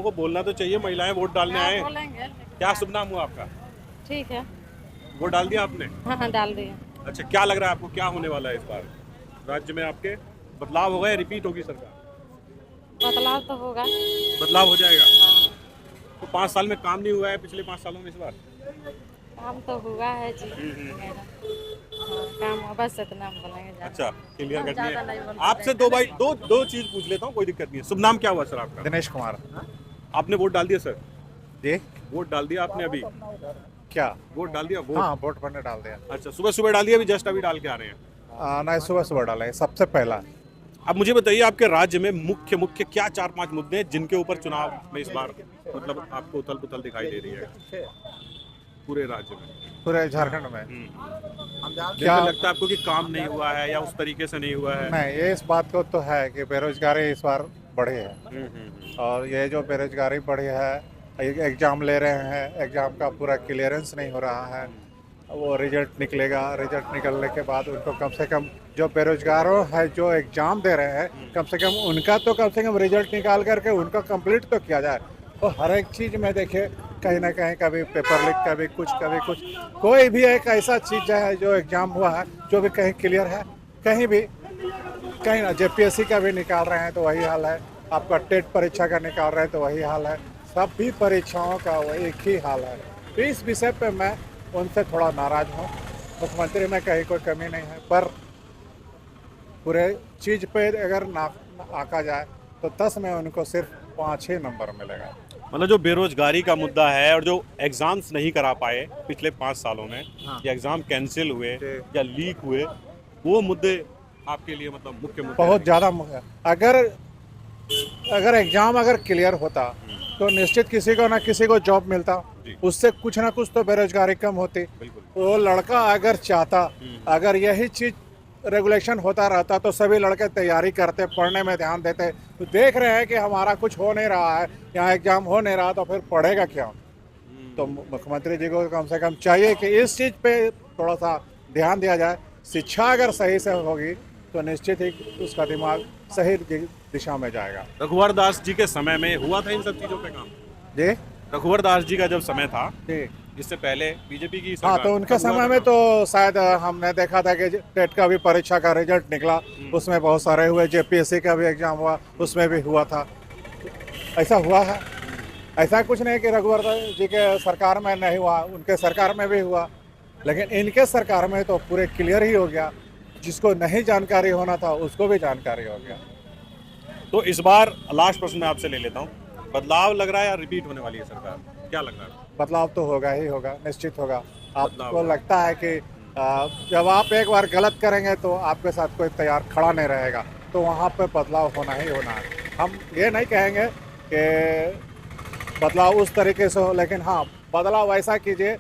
को बोलना तो चाहिए, महिलाएं वोट डालने आए। बोलेंगे। क्या शुभ नाम हुआ आपका? ठीक है। वोट डाल दिया आपने? हाँ डाल दिए। अच्छा, क्या लग रहा है आपको, क्या होने वाला है इस बार राज्य में आपके? बदलाव होगा या रिपीट होगी सरकार? बदलाव तो होगा। बदलाव हो जाएगा। हाँ तो 5 साल में काम नहीं हुआ है पिछले 5 सालों में इस बार? काम तो हुआ है जी मेरा। हाँ काम हुआ, बस इतना हम बोलेंगे ज़्यादा। अच्छा, क्लियर करनी ज़्यादा नहीं है बोल आपसे। दो चीज पूछ लेता हूँ, कोई दिक्कत नहीं है। शुभ नाम क्या हुआ सर आपका? दिनेश कुमार। आपने वोट डाल दिया सर? जी वोट डाल दिया आपने अभी? क्या? वोट डाल दिया? वोट? हाँ, वोट मैंने डाल दिया। अच्छा, सुबह सुबह डाल दिया, अभी जस्ट अभी डाल के आ रहे हैं? नहीं, सुबह सुबह डाला है, सबसे पहला। अब मुझे बताइए, आपके राज्य में मुख्य मुख्य क्या 4-5 मुद्दे हैं जिनके ऊपर चुनाव में इस बार मतलब आपको उथल पुथल दिखाई दे रही है पूरे राज्य में? पूरे झारखंड में क्या क्या लगता है आपको कि काम नहीं हुआ है या उस तरीके से नहीं हुआ है? नहीं, ये इस बात को तो है कि बेरोजगारी इस बार बढ़ी है। और ये जो बेरोजगारी बढ़ी है, एग्जाम ले रहे हैं, एग्जाम का पूरा क्लियरेंस नहीं हो रहा है। वो रिजल्ट निकलेगा, रिजल्ट निकलने के बाद उनको कम से कम जो बेरोजगारों है जो एग्जाम दे रहे हैं, कम से कम रिजल्ट निकाल करके उनको कंप्लीट तो किया जाए। तो हर एक चीज़ में देखिए, कहीं ना कहीं कभी पेपर लीक, कभी कुछ कोई भी एक ऐसा चीज़ है जो एग्जाम हुआ है जो भी कहीं क्लियर है, कहीं ना। जेपीएससी का भी निकाल रहे हैं तो वही हाल है, आपका टेट परीक्षा का निकाल रहे हैं तो वही हाल है, सभी परीक्षाओं का वो एक ही हाल है। तो इस विषय पे मैं उनसे थोड़ा नाराज हूँ। मुख्यमंत्री में कहीं कोई कमी नहीं है, पर पूरे चीज़ पे अगर ना आका जाए तो 10 में उनको सिर्फ 5 ही नंबर मिलेगा। मतलब जो बेरोजगारी का मुद्दा है और जो एग्जाम्स नहीं करा पाए पिछले 5 सालों में, या एग्जाम कैंसिल हुए या लीक हुए, वो मुद्दे आपके लिए मतलब मुख्य मुद्दे बहुत हैं? ज़्यादा अगर एग्जाम अगर क्लियर होता तो निश्चित किसी को ना किसी को जॉब मिलता, उससे कुछ ना कुछ तो बेरोजगारी कम होती। बिल्कुल। वो लड़का अगर चाहता, अगर यही चीज रेगुलेशन होता रहता तो सभी लड़के तैयारी करते, पढ़ने में ध्यान देते। तो देख रहे हैं कि हमारा कुछ हो नहीं रहा है, यहाँ एग्जाम हो नहीं रहा, तो फिर पढ़ेगा क्या? तो मुख्यमंत्री जी को कम से कम चाहिए कि इस चीज पे थोड़ा सा ध्यान दिया जाए। शिक्षा अगर सही से होगी तो निश्चित ही उसका दिमाग सही दिशा में जाएगा। रघुवर दास जी के समय में हुआ था इन सब चीजों पे काम? जी रघुवर दास जी का जब समय था, जी इससे पहले बीजेपी की हाँ, सरकार, तो उनके तब हुआ समय था में काम? तो शायद हमने देखा था कि टेट का भी परीक्षा का रिजल्ट निकला, उसमें बहुत सारे हुए। जेपीएससी का भी एग्जाम हुआ, उसमें भी हुआ था। ऐसा हुआ है, ऐसा कुछ नहीं कि रघुवर जी के सरकार में नहीं हुआ, उनके सरकार में भी हुआ, लेकिन इनके सरकार में तो पूरे क्लियर ही हो गया। जिसको नहीं जानकारी होना था उसको भी जानकारी हो गया। तो इस बार लास्ट प्रश्न मैं आपसे ले लेता हूँ, बदलाव लग रहा है या रिपीट होने वाली है सरकार? क्या लग रहा है? बदलाव तो होगा ही होगा, निश्चित होगा। आपको होगा। लगता है कि जब आप एक बार गलत करेंगे तो आपके साथ कोई तैयार खड़ा नहीं रहेगा, तो वहाँ पे बदलाव होना ही होना है। हम ये नहीं कहेंगे कि बदलाव उस तरीके से हो, लेकिन हाँ, बदलाव ऐसा कीजिए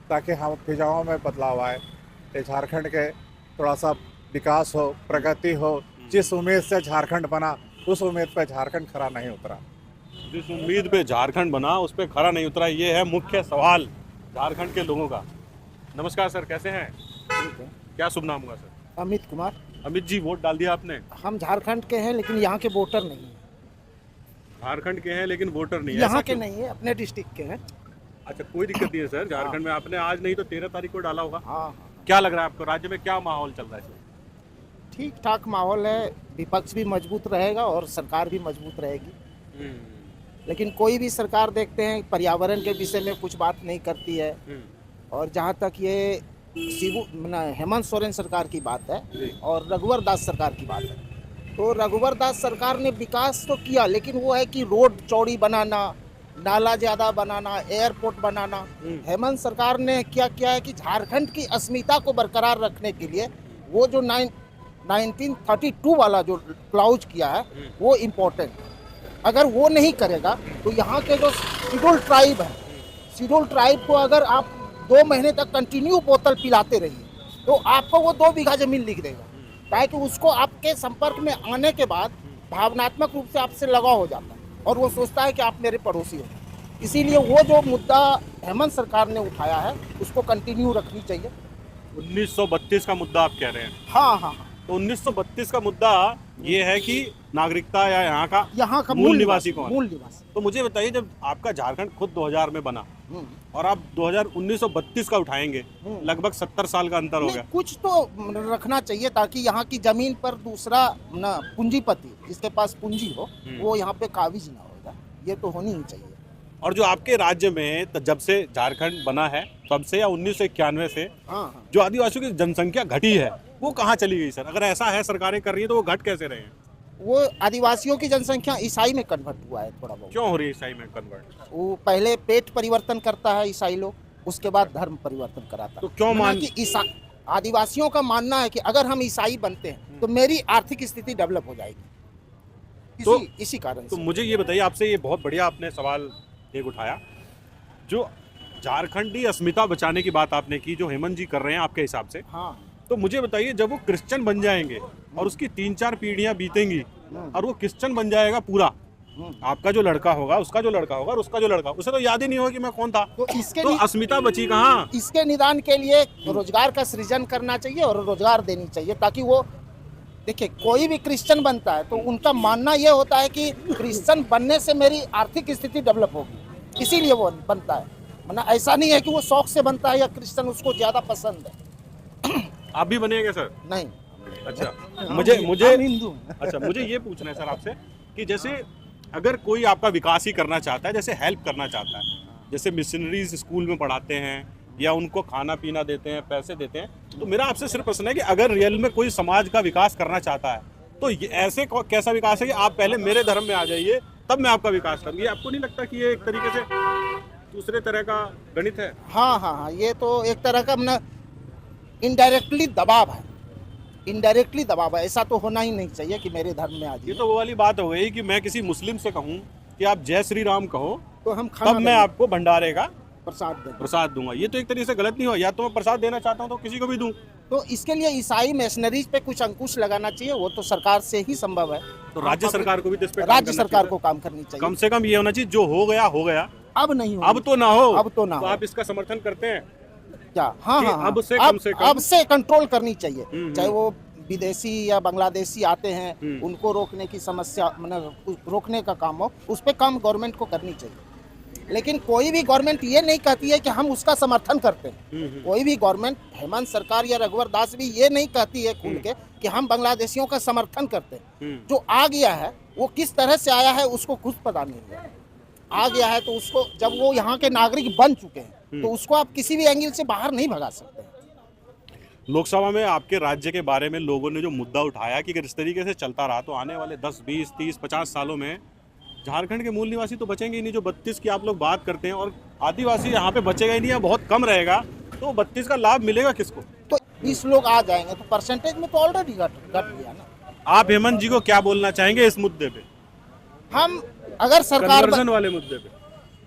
ताकि हम फिजाओं में बदलाव आए, झारखंड के थोड़ा सा विकास हो, प्रगति हो। जिस उम्मीद से झारखंड बना, उस उम्मीद पे झारखंड खरा नहीं उतरा। जिस उम्मीद पे झारखंड बना उस पे खरा नहीं उतरा, ये है मुख्य सवाल झारखंड के लोगों का। नमस्कार सर, कैसे हैं? क्या शुभ नाम हुआ सर? अमित कुमार। अमित जी, वोट डाल दिया आपने? हम झारखंड के हैं लेकिन यहाँ के वोटर नहीं है। झारखंड के हैं लेकिन वोटर नहीं है, यहाँ ऐसा के क्यों? नहीं है, अपने डिस्ट्रिक्ट के हैं। अच्छा, कोई दिक्कत नहीं है सर। झारखंड में आपने आज नहीं तो 13 तारीख को डाला होगा। हाँ, क्या लग रहा है आपको, राज्य में क्या माहौल चल रहा है इसमें? ठीक ठाक माहौल है। विपक्ष भी मजबूत रहेगा और सरकार भी मजबूत रहेगी। लेकिन कोई भी सरकार देखते हैं पर्यावरण के विषय में कुछ बात नहीं करती है। और जहाँ तक ये हेमंत सोरेन सरकार की बात है और रघुवर दास सरकार की बात है, तो रघुवर दास सरकार ने विकास तो किया, लेकिन वो है कि रोड चौड़ी बनाना, नाला ज़्यादा बनाना, एयरपोर्ट बनाना। हेमंत सरकार ने क्या किया है कि झारखंड की अस्मिता को बरकरार रखने के लिए वो जो 1932 वाला जो क्लाउज किया है वो इम्पोर्टेंट। अगर वो नहीं करेगा तो यहाँ के जो शेड्यूल ट्राइब है, शेड्यूल ट्राइब को अगर आप 2 महीने तक कंटिन्यू बोतल पिलाते रहिए तो आपको वो 2 बीघा जमीन लिख देगा, ताकि उसको आपके संपर्क में आने के बाद भावनात्मक रूप से आपसे लगाव हो जाता है और वो सोचता है कि आप मेरे पड़ोसी हो। इसीलिए वो जो मुद्दा हेमंत सरकार ने उठाया है उसको कंटिन्यू रखनी चाहिए। 1932 का मुद्दा आप कह रहे हैं? हाँ हाँ हाँ। तो 1932 का मुद्दा ये है कि नागरिकता या यहाँ का मूल निवासी कौन है? मूल निवासी। तो मुझे बताइए, जब आपका झारखंड खुद 2000 में बना हम्म। और आप 1932 का उठाएंगे, लगभग 70 साल का अंतर हो नहीं, गया। कुछ तो रखना चाहिए ताकि यहाँ की जमीन पर दूसरा ना पूंजीपति जिसके पास पूंजी हो वो यहाँ पे काबिज ना होगा, ये तो होनी ही चाहिए। और जो आपके राज्य में जब से झारखंड बना है तब से या 1991 से हाँ। जो आदिवासियों की जनसंख्या घटी है वो कहाँ चली गई सर? अगर ऐसा है सरकारें कर रही है तो वो घट कैसे रहे हैं? वो आदिवासियों की जनसंख्या ईसाई में कन्वर्ट हुआ है थोड़ा बहुत। क्यों हो रही है ईसाई में कन्वर्ट? वो पहले पेट परिवर्तन करता है ईसाई लोग, उसके बाद धर्म परिवर्तन कराता है। तो क्यों मान कि आदिवासियों का मानना है कि अगर हम ईसाई बनते हैं तो मेरी आर्थिक स्थिति डेवलप हो जाएगी, इसी कारण तो से। मुझे ये बताइए, आपसे ये बहुत बढ़िया आपने सवाल एक उठाया, जो झारखंडी अस्मिता बचाने की बात आपने की, जो हेमंत जी कर रहे हैं आपके हिसाब से, हाँ। तो मुझे बताइए, जब वो क्रिश्चियन बन जाएंगे और उसकी 3-4 पीढ़ियां बीतेंगी और वो क्रिश्चियन बन जाएगा पूरा, आपका जो लड़का होगा, उसका जो लड़का होगा और उसका जो लड़का, उसे तो याद ही नहीं होगा कि मैं कौन था, तो इसके तो अस्मिता बची कहाँ? इसके निदान के लिए रोजगार का सृजन करना चाहिए और रोजगार देनी चाहिए ताकि वो, देखिए कोई भी क्रिश्चियन बनता है तो उनका मानना ये होता है कि क्रिश्चियन बनने से मेरी आर्थिक स्थिति डेवलप होगी, इसीलिए वो बनता है। मतलब ऐसा नहीं है कि वो शौक से बनता है या क्रिश्चियन उसको ज्यादा पसंद है। आप भी बनेंगे सर? नहीं। अच्छा, हम मुझे हिंदू हैं। अच्छा, मुझे ये पूछना है सर आपसे कि जैसे अगर कोई आपका विकास ही करना चाहता है, जैसे हेल्प करना चाहता है, जैसे मिशनरीज स्कूल में पढ़ाते हैं या उनको खाना पीना देते हैं, पैसे देते हैं, तो मेरा आपसे सिर्फ प्रश्न है कि अगर रियल में कोई समाज का विकास करना चाहता है तो ये ऐसे कैसा विकास है कि आप पहले मेरे धर्म में आ जाइए तब मैं आपका विकास करूँगी? आपको नहीं लगता कि ये एक तरीके से दूसरे तरह का गणित है? हाँ, ये तो एक तरह का इनडायरेक्टली दबाव है, इनडायरेक्टली दबाव है। ऐसा तो होना ही नहीं चाहिए कि मेरे धर्म में आ ये जाइए। तो वो वाली बात हो गई कि मैं किसी मुस्लिम से कहूँ कि आप जय श्री राम कहो तो हम तब खाना मैं देंगे, आपको भंडारे का प्रसाद देंगे। दूंगा। ये तो एक तरीके से गलत नहीं हो, या तो मैं प्रसाद देना चाहता हूँ तो किसी को भी दूं। तो इसके लिए ईसाई मिशनरीज पे कुछ अंकुश लगाना चाहिए, वो तो सरकार से ही संभव है। तो राज्य सरकार को भी इस पे काम राज्य करना सरकार चाहिए। को काम करनी चाहिए। कम से कम ये होना चाहिए, जो हो गया अब नहीं हो, अब तो ना हो। अब तो ना हो। आप इसका समर्थन करते हैं क्या? हाँ, कि हाँ, अब से कम से कम अब से कंट्रोल करनी चाहिए। हम्म। चाहे वो विदेशी या बांग्लादेशी आते हैं, उनको रोकने की समस्या, मतलब रोकने का काम हो, उस पे काम गवर्नमेंट को करनी चाहिए। लेकिन कोई भी गवर्नमेंट ये नहीं कहती है कि हम उसका समर्थन करते हैं। कोई भी गवर्नमेंट, हेमंत सरकार या रघुवर दास भी ये नहीं कहती है खुल के कि हम बांग्लादेशियों का समर्थन करते हैं। जो आ गया है वो किस तरह से आया है उसको खुद पता नहीं है। आ गया है तो उसको, जब वो यहाँ के नागरिक बन चुके हैं तो उसको आप किसी भी एंगल से बाहर नहीं भगा सकते। लोकसभा में आपके राज्य के बारे में लोगों ने जो मुद्दा उठाया कि अगर इस तरीके से चलता रहा तो आने वाले 10, 20, 30, 50 सालों में झारखंड के मूल निवासी तो बचेंगे ही नहीं। जो 32 की आप लोग बात करते हैं और आदिवासी यहाँ पे बचेगा ही नहीं या बहुत कम रहेगा, तो 32 का लाभ मिलेगा किसको? तो 20 लोग आ जाएंगे तो परसेंटेज में तो ऑलरेडी घट गया ना। आप हेमंत जी को क्या बोलना चाहेंगे इस मुद्दे पे, हम अगर सरकार कन्वर्जन वाले मुद्दे पे?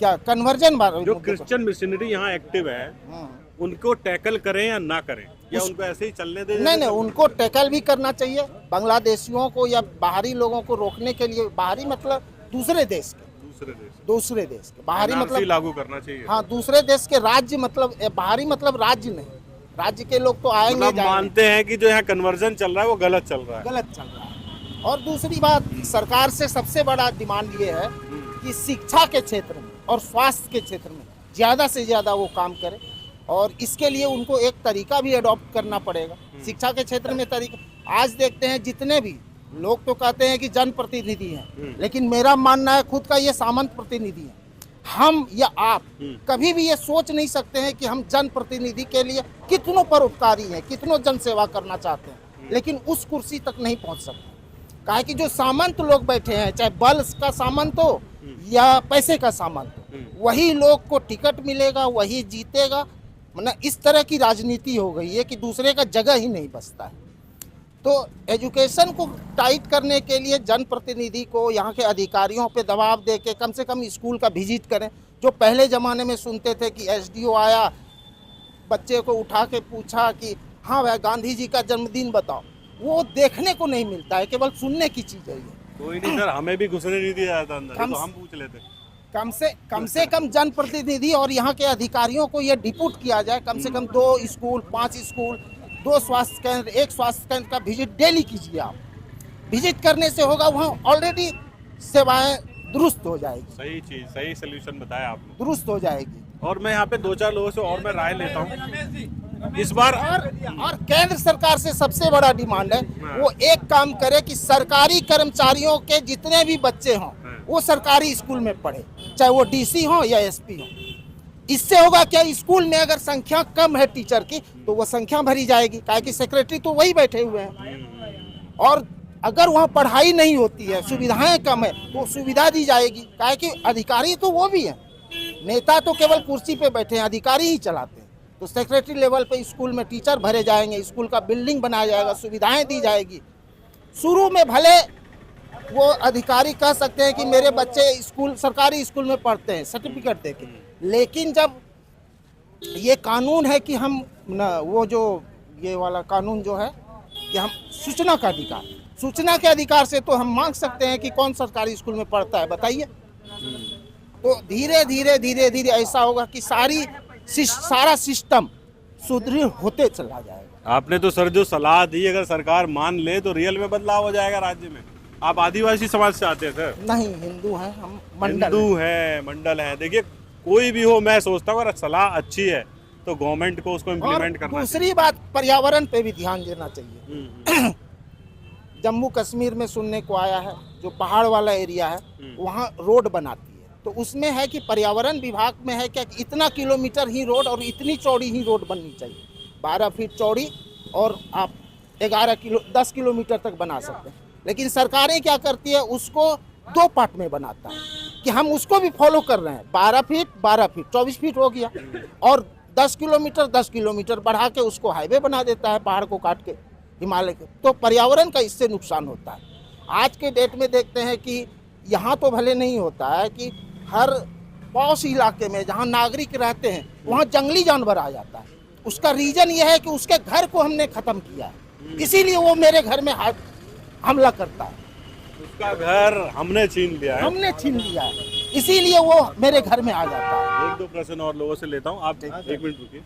क्या कन्वर्जन जो क्रिश्चियन मिशनरी यहाँ एक्टिव है उनको टैकल करें या ना करें, या उनको ऐसे ही चलने दें? नहीं, उनको टैकल भी करना चाहिए। बांग्लादेशियों को या बाहरी लोगों को रोकने के लिए, बाहरी मतलब दूसरे देश के बाहरी मतलब लागू करना चाहिए। हाँ, दूसरे देश के राज्य, मतलब बाहरी मतलब राज्य नहीं, राज्य के लोग तो आएंगे, मतलब मानते हैं कि जो यहाँ कन्वर्जन चल रहा है वो गलत चल रहा है। और दूसरी बात, सरकार से सबसे बड़ा डिमांड ये है कि शिक्षा के क्षेत्र में और स्वास्थ्य के क्षेत्र में ज़्यादा से ज़्यादा वो काम करे, और इसके लिए उनको एक तरीका भी अडॉप्ट करना पड़ेगा। शिक्षा के क्षेत्र में तरीका, आज देखते हैं जितने भी लोग तो कहते हैं कि जनप्रतिनिधि हैं, लेकिन मेरा मानना है खुद का ये सामंत प्रतिनिधि है। हम या आप कभी भी ये सोच नहीं सकते हैं कि हम जनप्रतिनिधि के लिए कितनों परोपकारी हैं, कितनों जन सेवा करना चाहते हैं, लेकिन उस कुर्सी तक नहीं पहुंच सकते। काहे कि जो सामंत लोग बैठे हैं, चाहे बल का सामंत हो या पैसे का सामंत हो, वही लोग को टिकट मिलेगा, वही जीतेगा। मतलब इस तरह की राजनीति हो गई है कि दूसरे का जगह ही नहीं बचता है। तो एजुकेशन को टाइट करने के लिए जनप्रतिनिधि को, यहाँ के अधिकारियों पे दबाव दे के कम से कम स्कूल का विजिट करें। जो पहले ज़माने में सुनते थे कि एसडीओ आया, बच्चे को उठा के पूछा कि हाँ भाई गांधी जी का जन्मदिन बताओ, वो देखने को नहीं मिलता है, केवल सुनने की चीज़ है ये। कोई नहीं सर, हमें भी घुसने नहीं दिया जाता अंदर, तो हम पूछ लेते। कम से कम जनप्रतिनिधि और यहाँ के अधिकारियों को ये डिप्यूट किया जाए, कम से कम 2 स्कूल, 5 स्कूल, 2 स्वास्थ्य केंद्र, 1 स्वास्थ्य केंद्र का विजिट डेली कीजिए आप। विजिट करने से होगा, वहाँ ऑलरेडी सेवाएं दुरुस्त हो जाएगी, सही चीज, सही सोल्यूशन बताया आपने। दुरुस्त हो जाएगी। और मैं यहाँ पे 2-4 लोगों से और मैं राय लेता हूँ इस बार। और केंद्र सरकार से सबसे बड़ा डिमांड है, वो एक काम करे कि सरकारी कर्मचारियों के जितने भी बच्चे हों वो सरकारी स्कूल में पढ़े, चाहे वो डीसी हो या एसपी हो। इससे होगा क्या, स्कूल में अगर संख्या कम है टीचर की तो वो संख्या भरी जाएगी, काहे कि सेक्रेटरी तो वही बैठे हुए हैं। और अगर वहाँ पढ़ाई नहीं होती है, सुविधाएं कम है, तो सुविधा दी जाएगी, काहे कि अधिकारी तो वो भी है, नेता तो केवल कुर्सी पे बैठे हैं, अधिकारी ही चलाते हैं। तो सेक्रेटरी लेवल पे स्कूल में टीचर भरे जाएंगे, स्कूल का बिल्डिंग बनाया जाएगा, सुविधाएं दी जाएगी। शुरू में भले वो अधिकारी कह सकते हैं कि मेरे बच्चे स्कूल सरकारी स्कूल में पढ़ते हैं सर्टिफिकेट देके, लेकिन जब ये कानून है कि हम न, वो जो ये वाला कानून जो है कि हम सूचना का अधिकार, सूचना के अधिकार से तो हम मांग सकते हैं कि कौन सरकारी स्कूल में पढ़ता है बताइए। तो धीरे धीरे ऐसा होगा कि सारा सिस्टम सुदृढ़ होते चला जाएगा। आपने तो सर जो सलाह दी, अगर सरकार मान ले तो रियल में बदलाव हो जाएगा राज्य में। आप आदिवासी समाज से आते हैं सर? नहीं, हिंदू हैं हम, मंडल हिंदू है, मंडल है। देखिए कोई भी हो, मैं सोचता हूँ अगर सलाह अच्छी है तो गवर्नमेंट को उसको इम्प्लीमेंट करना दूसरी बात, पर्यावरण पे भी ध्यान देना चाहिए। चाहिए। जम्मू कश्मीर में सुनने को आया है, जो पहाड़ वाला एरिया है वहाँ रोड बनाती है, तो उसमें है कि पर्यावरण विभाग में है क्या इतना किलोमीटर ही रोड और इतनी चौड़ी ही रोड बननी चाहिए, 12 फीट चौड़ी, और आप 10 किलोमीटर तक बना सकते हैं। लेकिन सरकारें क्या करती है, उसको 2 पार्ट में बनाता है कि हम उसको भी फॉलो कर रहे हैं, 12 फीट 24 फीट हो गया, और 10 किलोमीटर बढ़ा के उसको हाईवे बना देता है पहाड़ को काट के हिमालय के। तो पर्यावरण का इससे नुकसान होता है। आज के डेट में देखते हैं कि यहाँ तो भले नहीं होता है कि हर पड़ोस इलाके में जहाँ नागरिक रहते हैं वहाँ जंगली जानवर आ जाता है। उसका रीजन ये है कि उसके घर को हमने ख़त्म किया है, इसीलिए वो मेरे घर में हमला करता है। उसका घर हमने छीन लिया है, इसीलिए वो मेरे घर में आ जाता है। 1-2 प्रश्न और लोगों से लेता हूँ, आप 1 मिनट रुकिए।